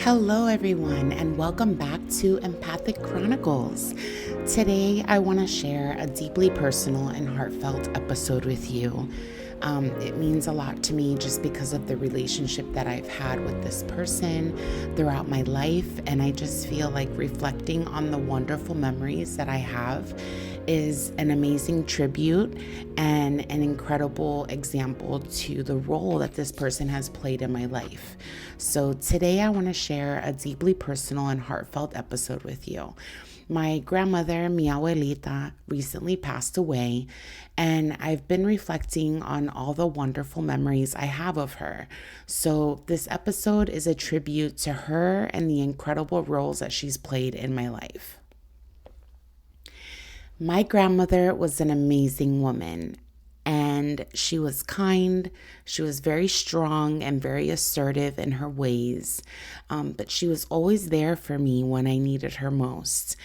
Hello, everyone, and welcome back to Empathic Chronicles. Today, I want to share a deeply personal and heartfelt episode with you. It means a lot to me just because of the relationship that I've had with this person throughout my life, and I just feel like reflecting on the wonderful memories that I have is an amazing tribute and an incredible example to the role that this person has played in my life. So today I want to share a deeply personal and heartfelt episode with you. My grandmother, Mi Abuelita, recently passed away, and I've been reflecting on all the wonderful memories I have of her. So this episode is a tribute to her and the incredible roles that she's played in my life. My grandmother was an amazing woman, and she was kind. She was very strong and very assertive in her ways, but she was always there for me when I needed her most.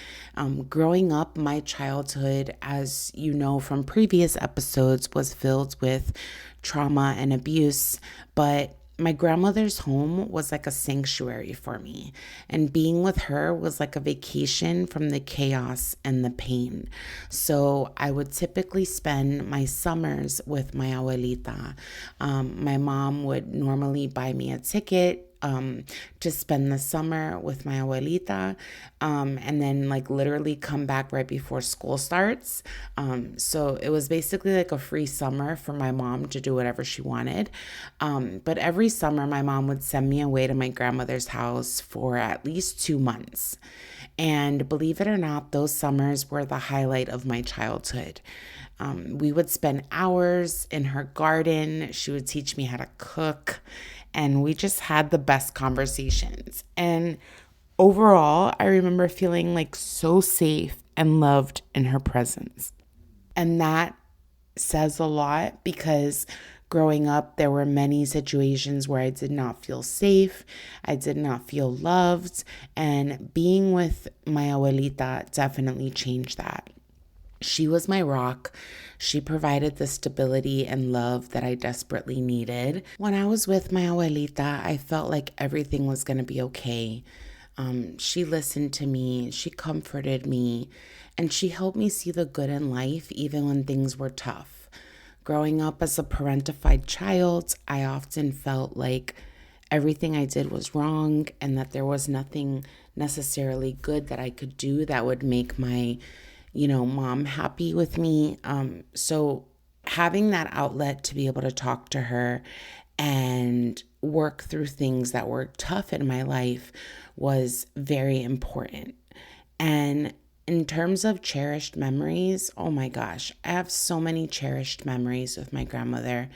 Growing up, my childhood, as you know from previous episodes, was filled with trauma and abuse, but my grandmother's home was like a sanctuary for me, and being with her was like a vacation from the chaos and the pain. So I would typically spend my summers with my abuelita. My mom would normally buy me a ticket to spend the summer with my abuelita, and then like literally come back right before school starts. So it was basically like a free summer for my mom to do whatever she wanted. But every summer, my mom would send me away to my grandmother's house for at least 2 months. And believe it or not, those summers were the highlight of my childhood. We would spend hours in her garden. She would teach me how to cook, and we just had the best conversations. And overall, I remember feeling like so safe and loved in her presence. And that says a lot because growing up, there were many situations where I did not feel safe, I did not feel loved, and being with my abuelita definitely changed that. She was my rock. She provided the stability and love that I desperately needed. When I was with my abuelita, I felt like everything was going to be okay. She listened to me, she comforted me, and she helped me see the good in life even when things were tough. Growing up as a parentified child, I often felt like everything I did was wrong and that there was nothing necessarily good that I could do that would make my mom happy with me. So having that outlet to be able to talk to her and work through things that were tough in my life was very important. And in terms of cherished memories, oh my gosh, I have so many cherished memories with my grandmother.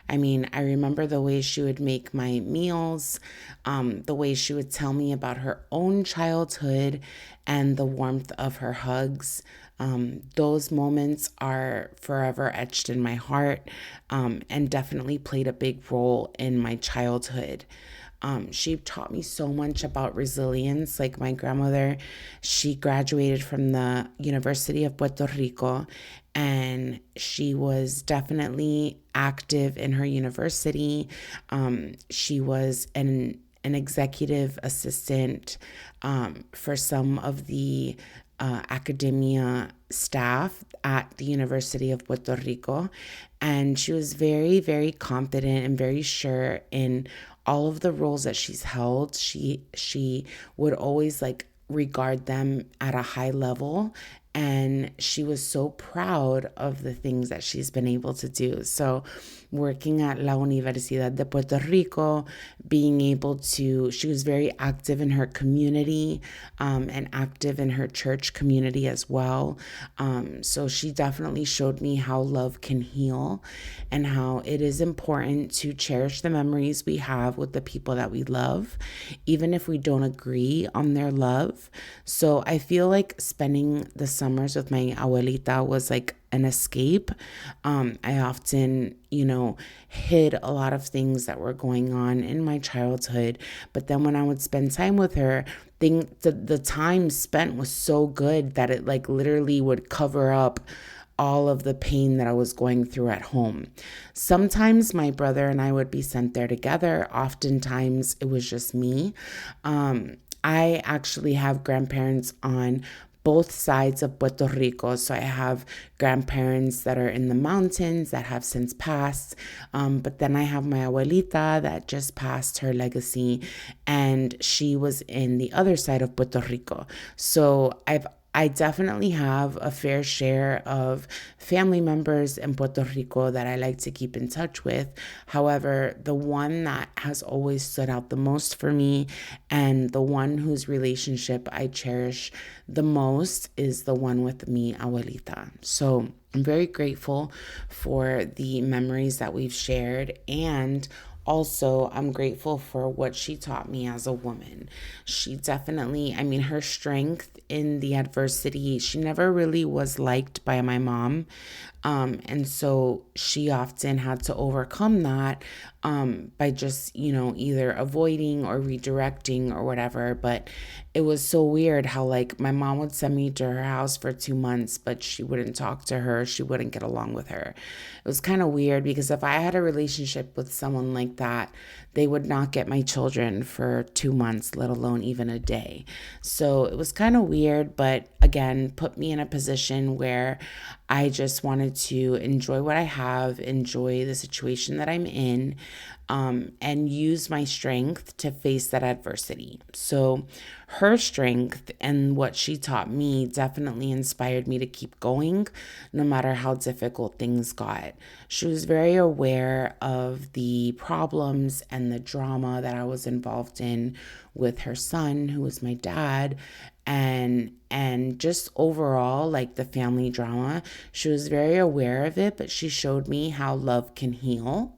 I mean, I remember the way she would make my meals, the way she would tell me about her own childhood, and the warmth of her hugs. Those moments are forever etched in my heart, and definitely played a big role in my childhood. She taught me so much about resilience. Like my grandmother, she graduated from the University of Puerto Rico, and she was definitely active in her university. She was an executive assistant for some of the academia staff at the University of Puerto Rico. And she was very, very confident and very sure in all of the roles that she's held. She would always like regard them at a high level, and she was so proud of the things that she's been able to do. So working at La Universidad de Puerto Rico, she was very active in her community, and active in her church community as well. So she definitely showed me how love can heal and how it is important to cherish the memories we have with the people that we love, even if we don't agree on their love. So I feel like spending the summers with my abuelita was like an escape. I often, hid a lot of things that were going on in my childhood. But then when I would spend time with her, the time spent was so good that it like literally would cover up all of the pain that I was going through at home. Sometimes my brother and I would be sent there together. Oftentimes it was just me. I actually have grandparents on both sides of Puerto Rico. So I have grandparents that are in the mountains that have since passed. But then I have my abuelita that just passed her legacy, and she was in the other side of Puerto Rico. So I definitely have a fair share of family members in Puerto Rico that I like to keep in touch with. However, the one that has always stood out the most for me, and the one whose relationship I cherish the most, is the one with Mi Abuelita. So I'm very grateful for the memories that we've shared, and also, I'm grateful for what she taught me as a woman. She definitely, I mean, her strength in the adversity, she never really was liked by my mom. And so she often had to overcome that by just, either avoiding or redirecting or whatever. But it was so weird how, like, my mom would send me to her house for 2 months, but she wouldn't talk to her. She wouldn't get along with her. It was kind of weird because if I had a relationship with someone like that, they would not get my children for 2 months, let alone even a day. So it was kind of weird, but again, put me in a position where I just wanted to enjoy what I have, enjoy the situation that I'm in, and use my strength to face that adversity. So her strength and what she taught me definitely inspired me to keep going no matter how difficult things got. She was very aware of the problems and the drama that I was involved in with her son, who was my dad, and just overall, like, the family drama. She was very aware of it, but she showed me how love can heal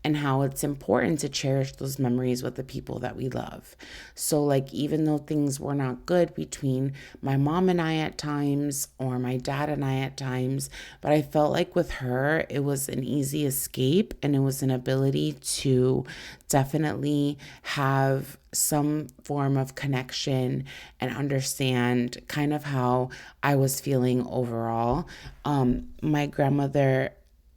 and how it's important to cherish those memories with the people that we love. So, like, even though things were not good between my mom and I at times, or my dad and I at times, but I felt like with her, it was an easy escape, and it was an ability to definitely have some form of connection and understand kind of how I was feeling overall. My grandmother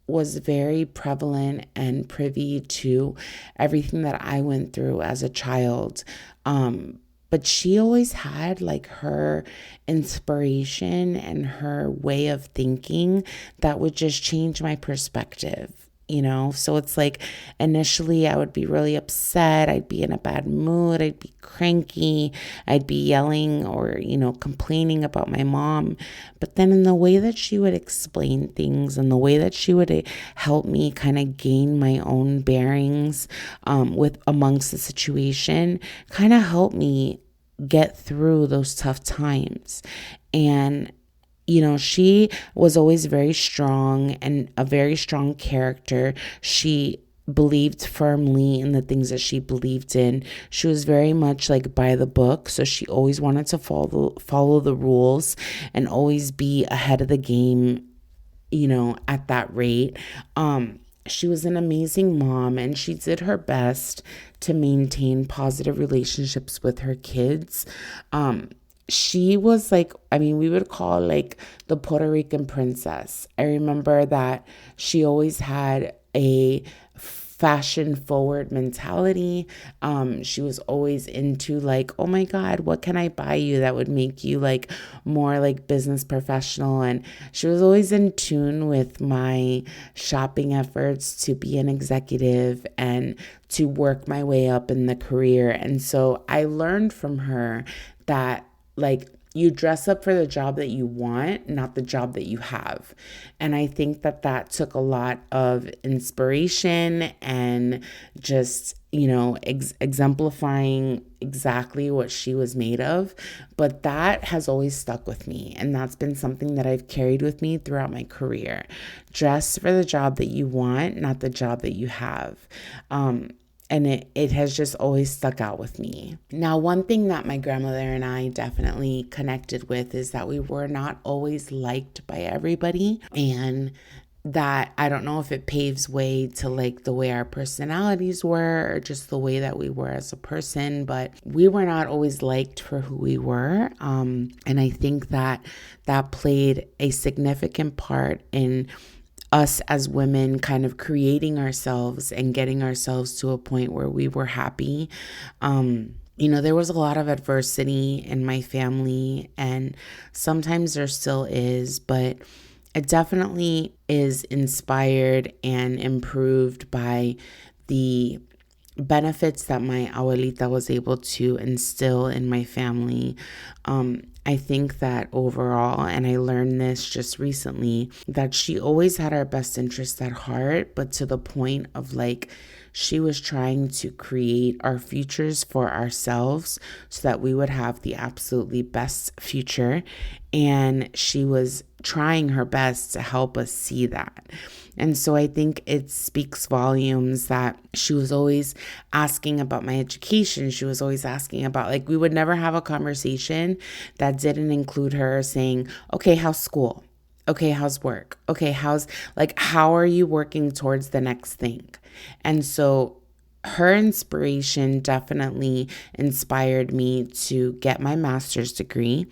was very prevalent and privy to everything that I went through as a child. But she always had, like, her inspiration and her way of thinking that would just change my perspective. So it's like initially I would be really upset. I'd be in a bad mood. I'd be cranky. I'd be yelling or, complaining about my mom. But then in the way that she would explain things and the way that she would help me kind of gain my own bearings with amongst the situation, kind of helped me get through those tough times. And she was always very strong and a very strong character. She believed firmly in the things that she believed in. She was very much like by the book. So she always wanted to follow the rules and always be ahead of the game, at that rate. She was an amazing mom, and she did her best to maintain positive relationships with her kids. She was like, we would call, like, the Puerto Rican princess. I remember that she always had a fashion forward mentality. She was always into, like, oh my God, what can I buy you that would make you, like, more like business professional? And she was always in tune with my shopping efforts to be an executive and to work my way up in the career. And so I learned from her that, like, you dress up for the job that you want, not the job that you have. And I think that took a lot of inspiration and just, exemplifying exactly what she was made of. But that has always stuck with me. And that's been something that I've carried with me throughout my career. Dress for the job that you want, not the job that you have. And it has just always stuck out with me. Now, one thing that my grandmother and I definitely connected with is that we were not always liked by everybody. And that I don't know if it paves way to like the way our personalities were or just the way that we were as a person, but we were not always liked for who we were. And I think that that played a significant part in us as women kind of creating ourselves and getting ourselves to a point where we were happy. There was a lot of adversity in my family, and sometimes there still is, but it definitely is inspired and improved by the benefits that my abuelita was able to instill in my family. I think that overall, and I learned this just recently, that she always had our best interest at heart, but to the point of like, she was trying to create our futures for ourselves so that we would have the absolutely best future. And she was trying her best to help us see that. And so I think it speaks volumes that she was always asking about my education. She was always asking about, like, we would never have a conversation that didn't include her saying, okay, how's school? Okay, how's work? Okay, how are you working towards the next thing? And so her inspiration definitely inspired me to get my master's degree.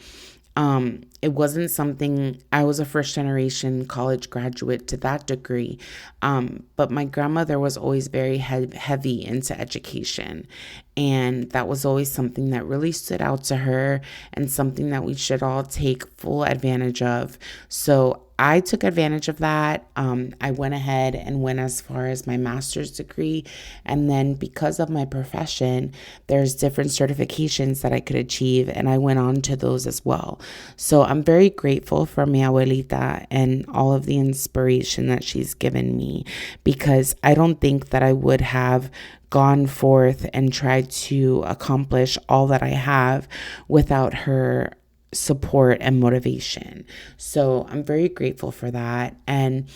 It wasn't something, I was a first generation college graduate to that degree. But my grandmother was always very heavy into education. And that was always something that really stood out to her and something that we should all take full advantage of. So I took advantage of that. I went ahead and went as far as my master's degree. And then because of my profession, there's different certifications that I could achieve. And I went on to those as well. So I'm very grateful for Mi Abuelita and all of the inspiration that she's given me, because I don't think that I would have gone forth and tried to accomplish all that I have without her support and motivation. So I'm very grateful for that. And,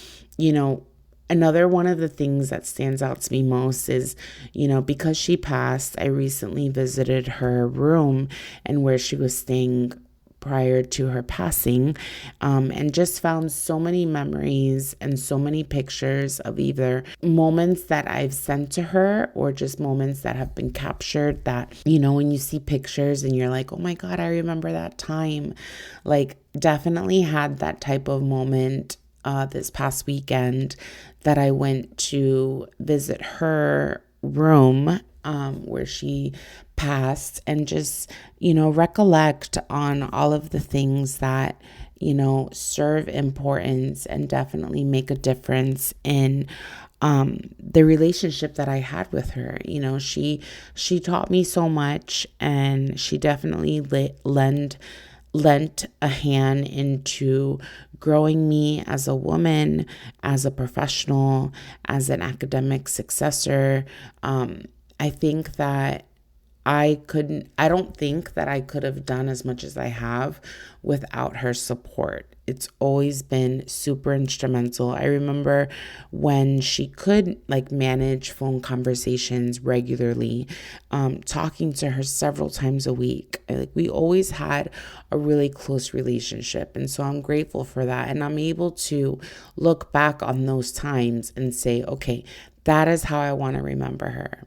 another one of the things that stands out to me most is, because she passed, I recently visited her room and where she was staying prior to her passing, and just found so many memories and so many pictures of either moments that I've sent to her or just moments that have been captured that, when you see pictures and you're like, oh my God, I remember that time. Like, definitely had that type of moment this past weekend that I went to visit her room where she passed, and just, recollect on all of the things that, serve importance and definitely make a difference in the relationship that I had with her. She taught me so much, and she definitely lent a hand into growing me as a woman, as a professional, as an academic successor. I think that I don't think that I could have done as much as I have without her support. It's always been super instrumental. I remember when she could manage phone conversations regularly, talking to her several times a week. We always had a really close relationship. And so I'm grateful for that. And I'm able to look back on those times and say, okay, that is how I want to remember her.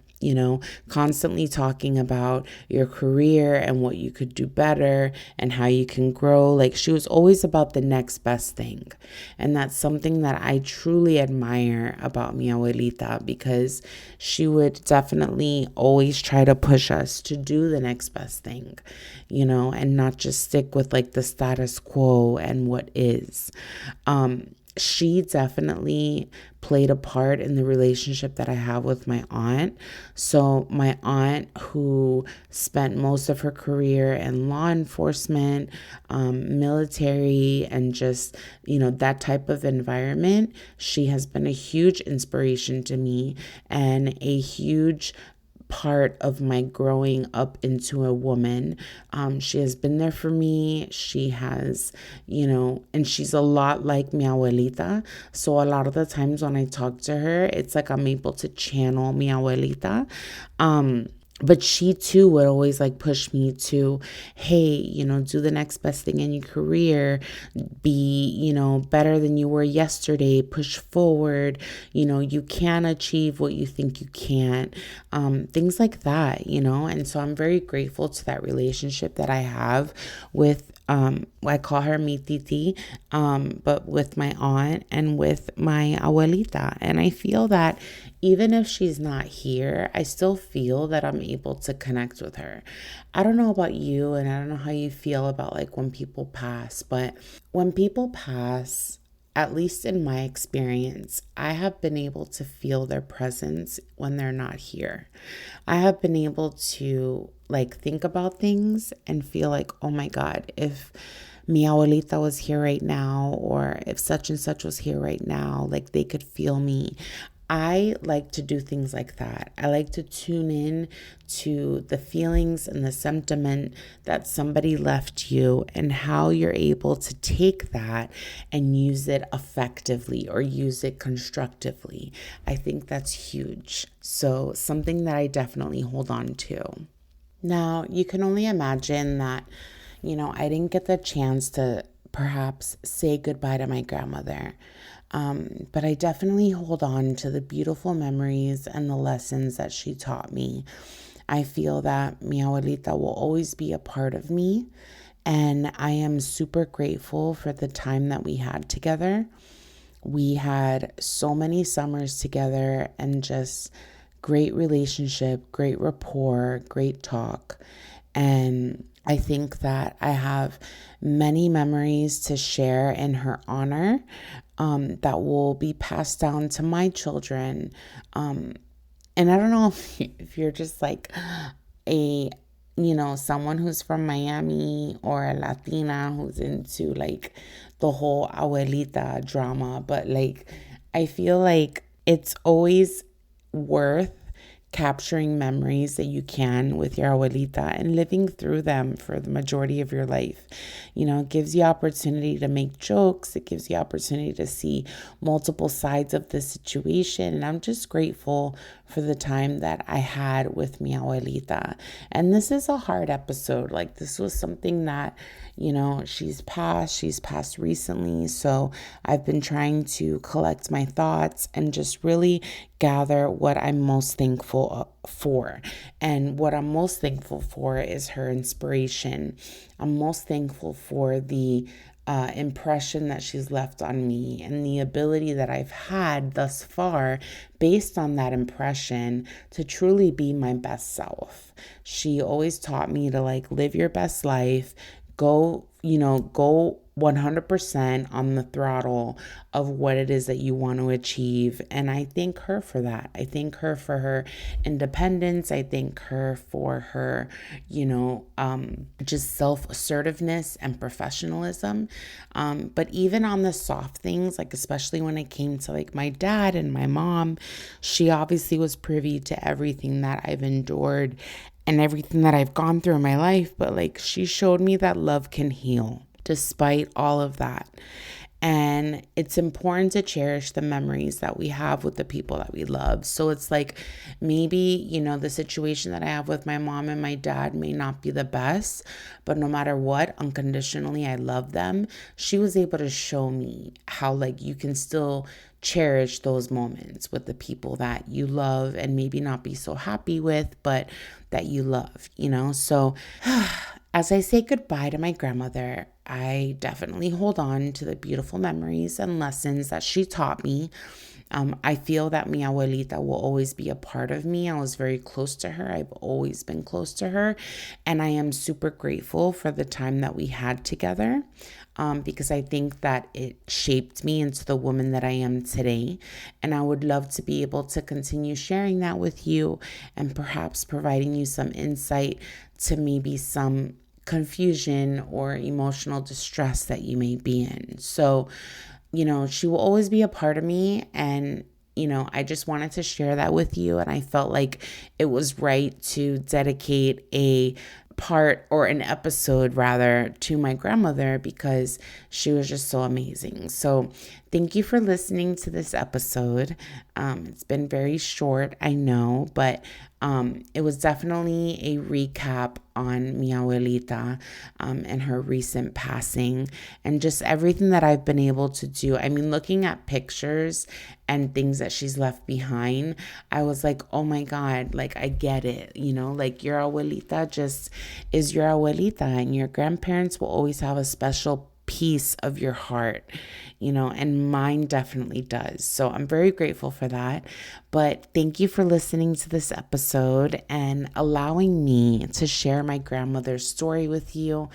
Constantly talking about your career and what you could do better and how you can grow. She was always about the next best thing. And that's something that I truly admire about Mi Abuelita, because she would definitely always try to push us to do the next best thing, and not just stick with the status quo and what is. She definitely played a part in the relationship that I have with my aunt. So my aunt, who spent most of her career in law enforcement, military, and just, that type of environment, she has been a huge inspiration to me and a huge part of my growing up into a woman. She has been there for me. She has, and she's a lot like Mi Abuelita. So a lot of the times when I talk to her, it's like I'm able to channel Mi Abuelita. But she too would always like push me to, hey, do the next best thing in your career, be, better than you were yesterday, push forward, you can achieve what you think you can't, things like that, and so I'm very grateful to that relationship that I have with, I call her mi titi, but with my aunt and with my abuelita. And I feel that even if she's not here, I still feel that I'm able to connect with her. I don't know about you, and I don't know how you feel about like when people pass, but when people pass, at least in my experience, I have been able to feel their presence when they're not here. I have been able to like think about things and feel like, oh my God, if Mi Abuelita was here right now, or if such and such was here right now, like they could feel me. I like to do things like that. I like to tune in to the feelings and the sentiment that somebody left you and how you're able to take that and use it effectively or use it constructively. I think that's huge. So, something that I definitely hold on to. Now, you can only imagine that, I didn't get the chance to perhaps say goodbye to my grandmother. But I definitely hold on to the beautiful memories and the lessons that she taught me. I feel that mi abuelita will always be a part of me, and I am super grateful for the time that we had together. We had so many summers together and just great relationship, great rapport, great talk. And I think that I have many memories to share in her honor, that will be passed down to my children. And I don't know if you're just like a, someone who's from Miami or a Latina who's into like the whole abuelita drama, but like I feel like it's always worth capturing memories that you can with your abuelita and living through them for the majority of your life. It gives you opportunity to make jokes. It gives you opportunity to see multiple sides of the situation. And I'm just grateful for the time that I had with mi abuelita. And this is a hard episode. Like this was something that, she's passed recently. So I've been trying to collect my thoughts and just really gather what I'm most thankful for. And what I'm most thankful for is her inspiration. I'm most thankful for the impression that she's left on me and the ability that I've had thus far based on that impression to truly be my best self. She always taught me to like live your best life, go 100% on the throttle of what it is that you want to achieve. And I thank her for that. I thank her for her independence. I thank her for her, just self assertiveness and professionalism. But even on the soft things, like especially when it came to like my dad and my mom, she obviously was privy to everything that I've endured and everything that I've gone through in my life. But like she showed me that love can heal despite all of that. And it's important to cherish the memories that we have with the people that we love. So it's like maybe, the situation that I have with my mom and my dad may not be the best, but no matter what, unconditionally, I love them. She was able to show me how like you can still cherish those moments with the people that you love and maybe not be so happy with, but that you love, So as I say goodbye to my grandmother, I definitely hold on to the beautiful memories and lessons that she taught me. I feel that mi abuelita will always be a part of me. I was very close to her. I've always been close to her. And I am super grateful for the time that we had together, because I think that it shaped me into the woman that I am today. And I would love to be able to continue sharing that with you and perhaps providing you some insight to maybe some confusion or emotional distress that you may be in. So, she will always be a part of me. And, I just wanted to share that with you. And I felt like it was right to dedicate a part or an episode rather to my grandmother because she was just so amazing. So thank you for listening to this episode. It's been very short, I know, but It was definitely a recap on Mi Abuelita and her recent passing and just everything that I've been able to do. I mean, looking at pictures and things that she's left behind, I was like, oh my God, like I get it, like your abuelita just is your abuelita, and your grandparents will always have a special piece of your heart, and mine definitely does. So I'm very grateful for that. But thank you for listening to this episode and allowing me to share my grandmother's story with you.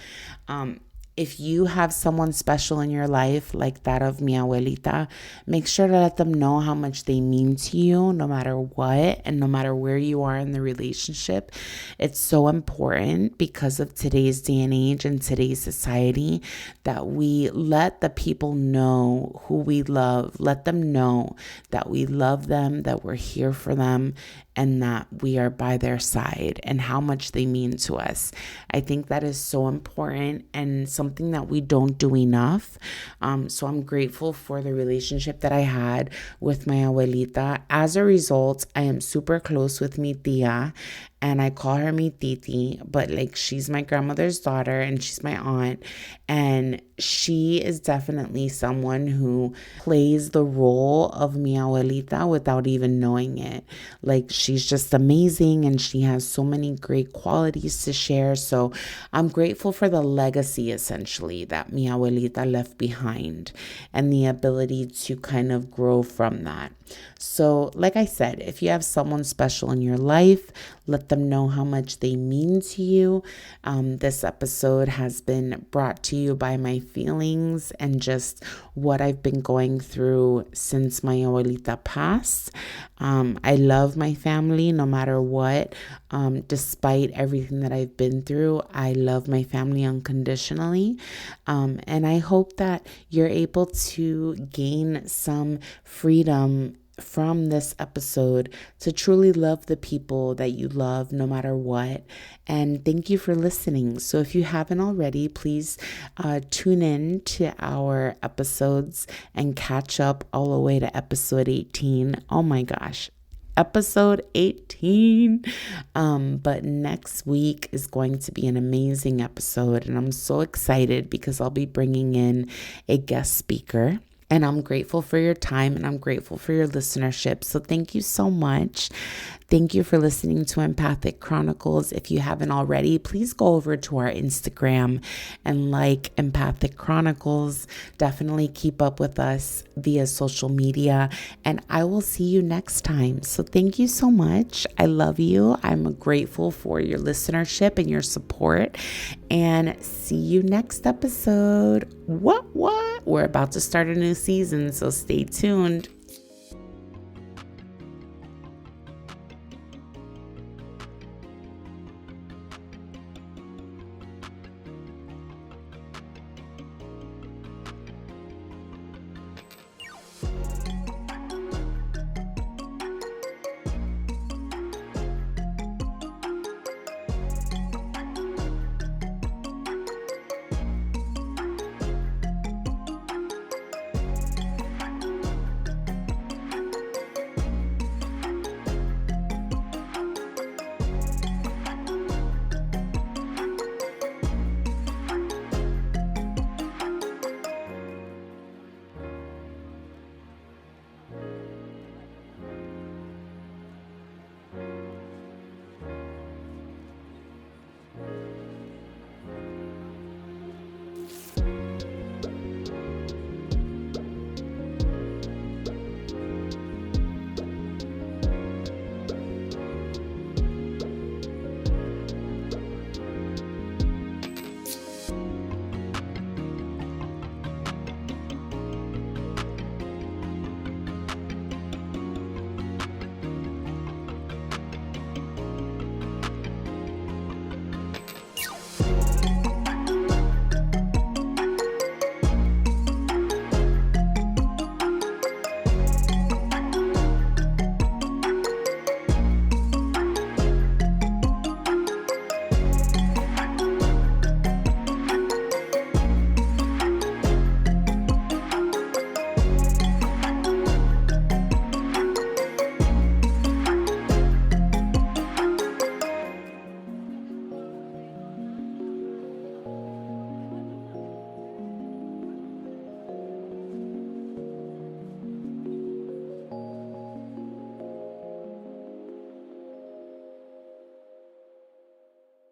If you have someone special in your life like that of Mi Abuelita, make sure to let them know how much they mean to you no matter what and no matter where you are in the relationship. It's so important because of today's day and age and today's society that we let the people know who we love. Let them know that we love them, that we're here for them, and that we are by their side and how much they mean to us. I think that is so important and something that we don't do enough. So I'm grateful for the relationship that I had with my abuelita. As a result, I am super close with mi tia, and I call her mi titi, but like she's my grandmother's daughter and she's my aunt. And she is definitely someone who plays the role of mi abuelita without even knowing it. Like she's just amazing and she has so many great qualities to share. So I'm grateful for the legacy essentially that mi abuelita left behind and the ability to kind of grow from that. So, like I said, if you have someone special in your life, let them know how much they mean to you. This episode has been brought to you by my feelings and just what I've been going through since my abuelita passed. I love my family no matter what. Despite everything that I've been through, I love my family unconditionally. And I hope that you're able to gain some freedom from this episode to truly love the people that you love no matter what. And thank you for listening. So if you haven't already, please tune in to our episodes and catch up all the way to episode 18. Oh my gosh. Episode 18. But next week is going to be an amazing episode, and I'm so excited because I'll be bringing in a guest speaker. And I'm grateful for your time and I'm grateful for your listenership. So thank you so much. Thank you for listening to Empathic Chronicles. If you haven't already, please go over to our Instagram and like Empathic Chronicles. Definitely keep up with us via social media, and I will see you next time. So thank you so much. I love you. I'm grateful for your listenership and your support, and see you next episode. What? We're about to start a new season, so stay tuned.